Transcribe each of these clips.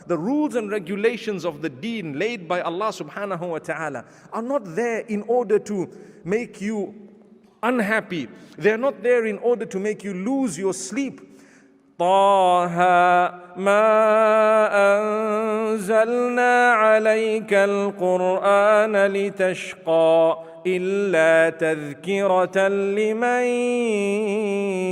The rules and regulations of the deen laid by Allah subhanahu wa ta'ala are not there in order to make you unhappy. They are not there in order to make you lose your sleep. طه ما أنزلنا عليك القرآن لتشقى إلا تذكرة لمن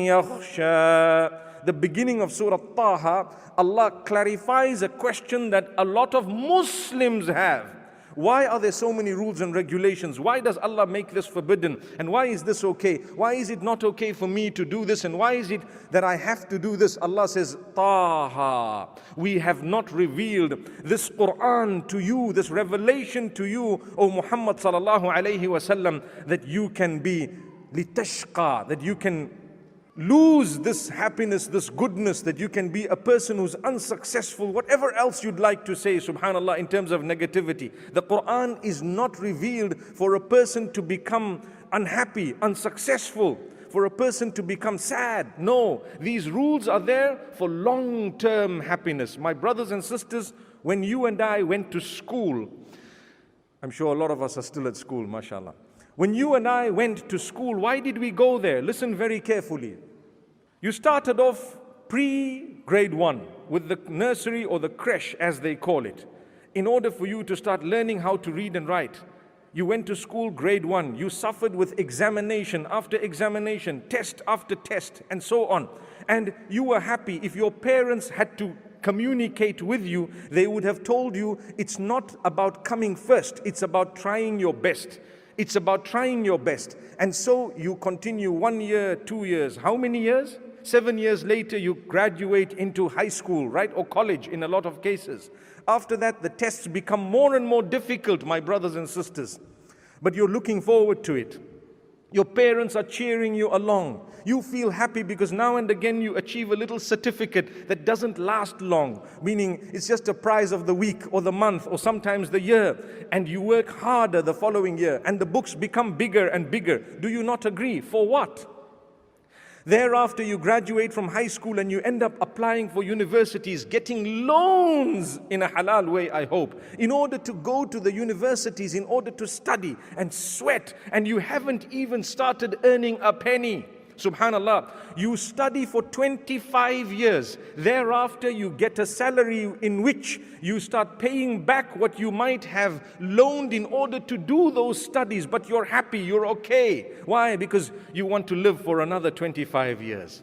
يخشى. The beginning of Surah Taha, Allah clarifies a question that a lot of Muslims have. Why are there so many rules and regulations? Why does Allah make this forbidden? And why is this okay? Why is it not okay for me to do this? And why is it that I have to do this? Allah says, Taha, we have not revealed this Quran to you, this revelation to you, O Muhammad sallallahu alayhi wasallam, that you can be litashqa, that you can lose this happiness, this goodness, that you can be a person who's unsuccessful, whatever else you'd like to say, subhanallah, in terms of negativity. The Quran is not revealed for a person to become unhappy, unsuccessful, for a person to become sad. No, these rules are there for long-term happiness. My brothers and sisters, when you and I went to school, I'm sure a lot of us are still at school, mashallah. When you and I went to school, why did we go there? Listen very carefully. You started off pre-grade 1 with the nursery or the creche as they call it. In order for you to start learning how to read and write, you went to school grade 1. You suffered with examination after examination, test after test, and so on. And you were happy. If your parents had to communicate with you, they would have told you it's not about coming first, it's about trying your best. It's about trying your best. And so you continue 1 year, 2 years. How many years? 7 years later, you graduate into high school, right? Or college in a lot of cases. After that, the tests become more and more difficult, my brothers and sisters. But you're looking forward to it. Your parents are cheering you along. You feel happy because now and again you achieve a little certificate that doesn't last long, meaning it's just a prize of the week or the month or sometimes the year, and you work harder the following year and the books become bigger and bigger. Do you not agree? For what? Thereafter, you graduate from high school and you end up applying for universities, getting loans in a halal way, I hope, in order to go to the universities, in order to study and sweat, and you haven't even started earning a penny. Subhanallah, you study for 25 years. Thereafter, you get a salary in which you start paying back what you might have loaned in order to do those studies. But you're happy, you're okay. Why? Because you want to live for another 25 years.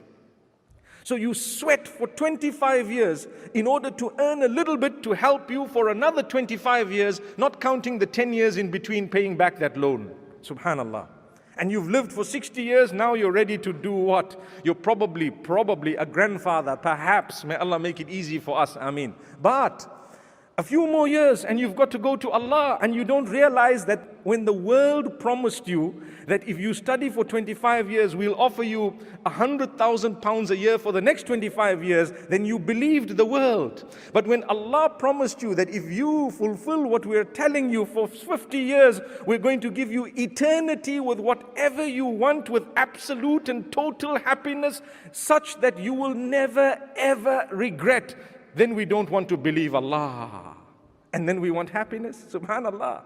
So you sweat for 25 years in order to earn a little bit to help you for another 25 years, not counting the 10 years in between paying back that loan. Subhanallah. And you've lived for 60 years, now you're ready to do what? You're probably a grandfather, perhaps. May Allah make it easy for us, ameen. But a few more years and you've got to go to Allah, and you don't realize that when the world promised you that if you study for 25 years, we'll offer you 100,000 pounds a year for the next 25 years, then you believed the world. But when Allah promised you that if you fulfill what we're telling you for 50 years, we're going to give you eternity with whatever you want, with absolute and total happiness, such that you will never ever regret, then we don't want to believe Allah. And then we want happiness, subhanallah.